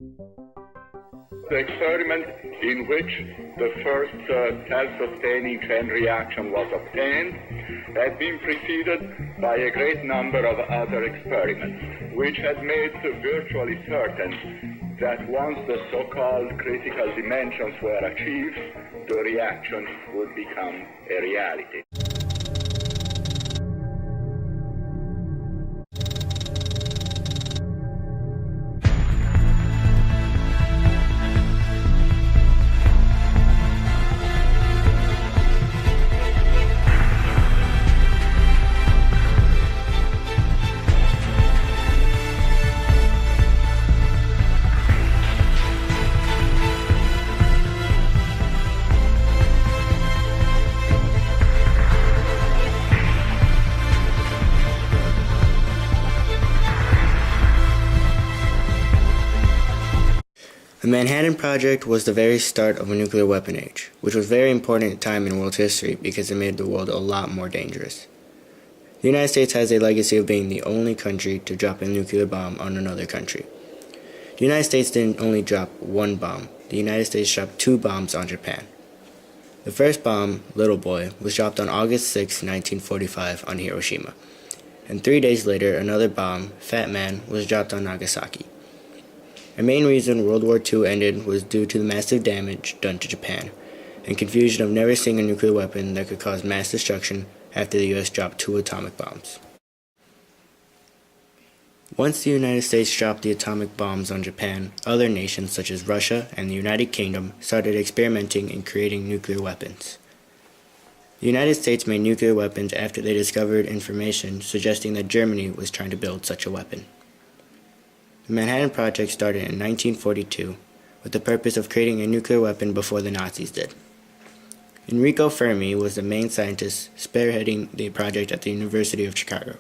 The experiment in which the first self-sustaining chain reaction was obtained had been preceded by a great number of other experiments, which had made virtually certain that once the so-called critical dimensions were achieved, the reaction would become a reality. The Manhattan Project was the very start of a nuclear weapon age, which was a very important time in world history because it made the world a lot more dangerous. The United States has a legacy of being the only country to drop a nuclear bomb on another country. The United States didn't only drop one bomb, the United States dropped 2 bombs on Japan. The first bomb, Little Boy, was dropped on August 6, 1945 on Hiroshima, and 3 days later another bomb, Fat Man, was dropped on Nagasaki. A main reason World War II ended was due to the massive damage done to Japan, and confusion of never seeing a nuclear weapon that could cause mass destruction after the US dropped 2 atomic bombs. Once the United States dropped the atomic bombs on Japan, other nations such as Russia and the United Kingdom started experimenting in creating nuclear weapons. The United States made nuclear weapons after they discovered information suggesting that Germany was trying to build such a weapon. The Manhattan Project started in 1942 with the purpose of creating a nuclear weapon before the Nazis did. Enrico Fermi was the main scientist spearheading the project at the University of Chicago.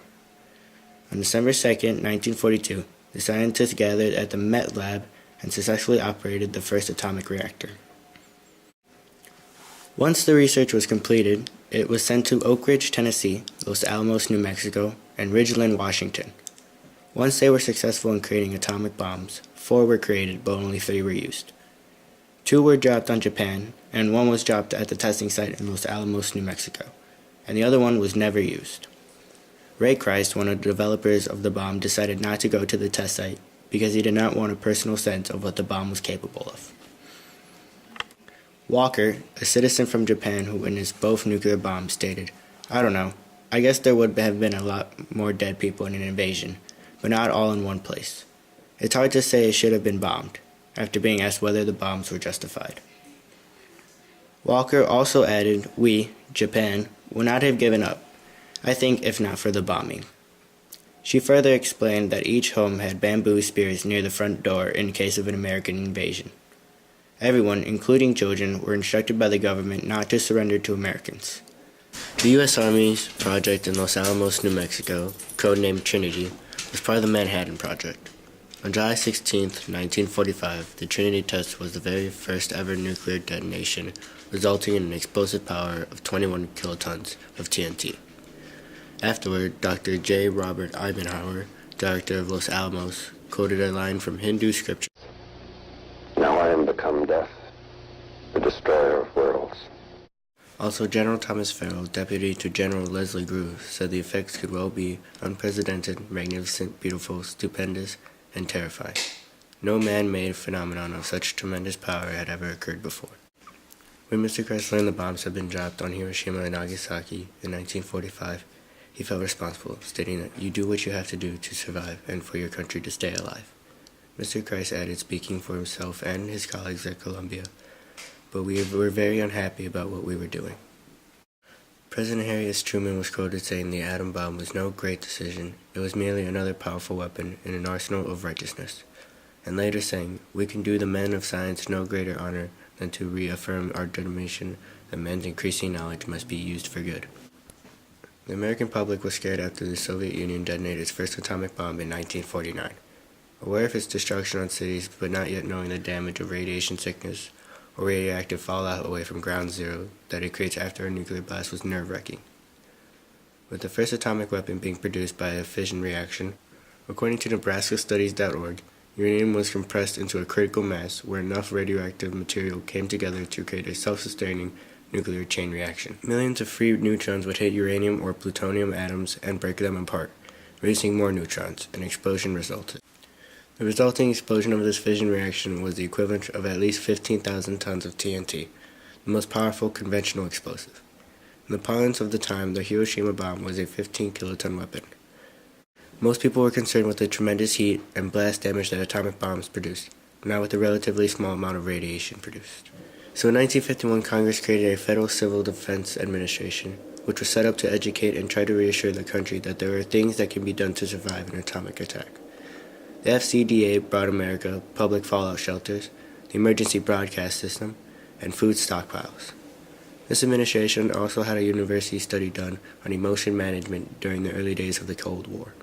On December 2, 1942, the scientists gathered at the MET lab and successfully operated the first atomic reactor. Once the research was completed, it was sent to Oak Ridge, Tennessee, Los Alamos, New Mexico, and Ridgeland, Washington. Once they were successful in creating atomic bombs, 4 were created but only 3 were used. 2 were dropped on Japan, and 1 was dropped at the testing site in Los Alamos, New Mexico, and the other one was never used. Ray Christ, one of the developers of the bomb, decided not to go to the test site because he did not want a personal sense of what the bomb was capable of. Walker, a citizen from Japan who witnessed both nuclear bombs, stated, "I don't know, I guess there would have been a lot more dead people in an invasion, but not all in one place. It's hard to say it should have been bombed," after being asked whether the bombs were justified. Walker also added, "We, Japan, would not have given up, I think, if not for the bombing." She further explained that each home had bamboo spears near the front door in case of an American invasion. Everyone, including children, were instructed by the government not to surrender to Americans. The U.S. Army's project in Los Alamos, New Mexico, codenamed Trinity, was part of the Manhattan Project. On July 16, 1945, the Trinity test was the very first ever nuclear detonation, resulting in an explosive power of 21 kilotons of TNT. Afterward, Dr. J. Robert Eibenhower, director of Los Alamos, quoted a line from Hindu scripture. "Now I am become death, the destroyer of worlds." Also, General Thomas Farrell, deputy to General Leslie Groves, said the effects could well be unprecedented, magnificent, beautiful, stupendous, and terrifying. No man-made phenomenon of such tremendous power had ever occurred before. When Mr. Christ learned the bombs had been dropped on Hiroshima and Nagasaki in 1945, he felt responsible, stating that you do what you have to do to survive and for your country to stay alive. Mr. Christ added, speaking for himself and his colleagues at Columbia, "But we were very unhappy about what we were doing." President Harry S. Truman was quoted saying the atom bomb was no great decision, it was merely another powerful weapon in an arsenal of righteousness, and later saying, "We can do the men of science no greater honor than to reaffirm our determination that men's increasing knowledge must be used for good." The American public was scared after the Soviet Union detonated its first atomic bomb in 1949. Aware of its destruction on cities, but not yet knowing the damage of radiation sickness or radioactive fallout away from ground zero that it creates after a nuclear blast was nerve-wracking. With the first atomic weapon being produced by a fission reaction, according to NebraskaStudies.org, uranium was compressed into a critical mass where enough radioactive material came together to create a self-sustaining nuclear chain reaction. Millions of free neutrons would hit uranium or plutonium atoms and break them apart, releasing more neutrons. An explosion resulted. The resulting explosion of this fission reaction was the equivalent of at least 15,000 tons of TNT, the most powerful conventional explosive. In the parlance of the time, the Hiroshima bomb was a 15-kiloton weapon. Most people were concerned with the tremendous heat and blast damage that atomic bombs produced, not with the relatively small amount of radiation produced. So in 1951, Congress created a Federal Civil Defense Administration, which was set up to educate and try to reassure the country that there are things that can be done to survive an atomic attack. The FCDA brought America public fallout shelters, the emergency broadcast system, and food stockpiles. This administration also had a university study done on emotion management during the early days of the Cold War.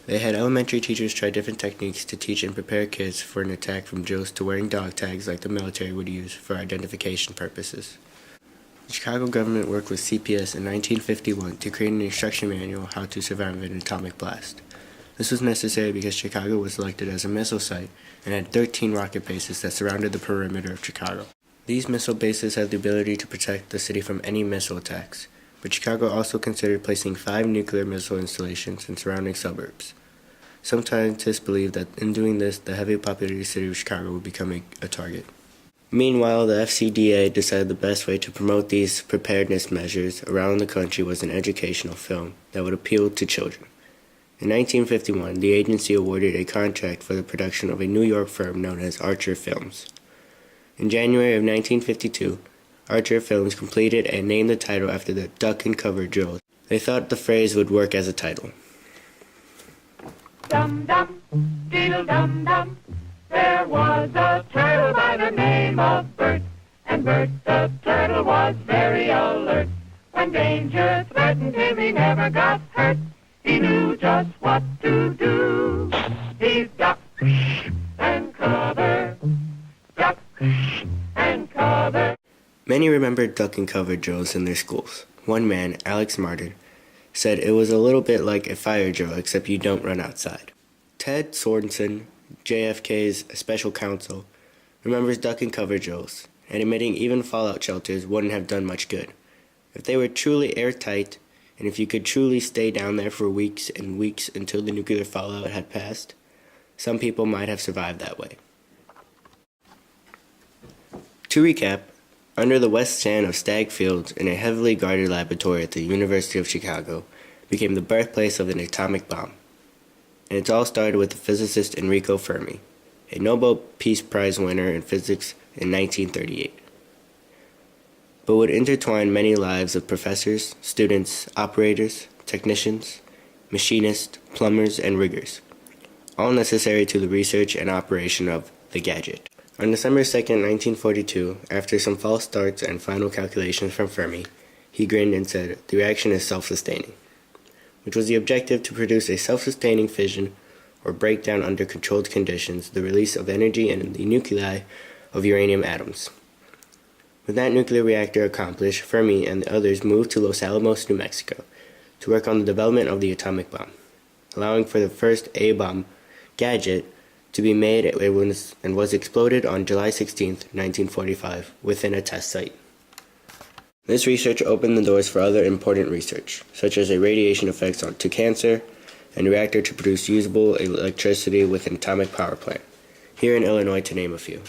They had elementary teachers try different techniques to teach and prepare kids for an attack, from drills to wearing dog tags like the military would use for identification purposes. The Chicago government worked with CPS in 1951 to create an instruction manual how to survive an atomic blast. This was necessary because Chicago was selected as a missile site and had 13 rocket bases that surrounded the perimeter of Chicago. These missile bases had the ability to protect the city from any missile attacks, but Chicago also considered placing 5 nuclear missile installations in surrounding suburbs. Some scientists believe that in doing this, the heavily populated city of Chicago would become a target. Meanwhile, the FCDA decided the best way to promote these preparedness measures around the country was an educational film that would appeal to children. In 1951, the agency awarded a contract for the production of a New York firm known as Archer Films. In January of 1952, Archer Films completed and named the title after the duck and cover drills. They thought the phrase would work as a title. Dum-dum, diddle-dum-dum, there was a turtle by the name of Bert, and Bert the turtle was very alert. When danger threatened him, he never got hurt. He knew just what to do. He ducked and covered, ducked and covered. Many remember duck and cover drills in their schools. One man, Alex Martin, said it was a little bit like a fire drill, except you don't run outside. Ted Sorensen, JFK's special counsel, remembers duck and cover drills, and admitting even fallout shelters wouldn't have done much good. If they were truly airtight, and if you could truly stay down there for weeks and weeks until the nuclear fallout had passed, some people might have survived that way. To recap, under the west stand of Stagg Fields in a heavily guarded laboratory at the University of Chicago became the birthplace of an atomic bomb. And it all started with the physicist Enrico Fermi, a Nobel Peace Prize winner in physics in 1938. But would intertwine many lives of professors, students, operators, technicians, machinists, plumbers, and riggers, all necessary to the research and operation of the gadget. On December 2, 1942, after some false starts and final calculations from Fermi, he grinned and said, "The reaction is self-sustaining," which was the objective to produce a self-sustaining fission or breakdown under controlled conditions, the release of energy in the nuclei of uranium atoms. With that nuclear reactor accomplished, Fermi and the others moved to Los Alamos, New Mexico, to work on the development of the atomic bomb, allowing for the first A-bomb gadget to be made and was exploded on July 16, 1945, within a test site. This research opened the doors for other important research, such as radiation effects to cancer, and a reactor to produce usable electricity with an atomic power plant, here in Illinois to name a few.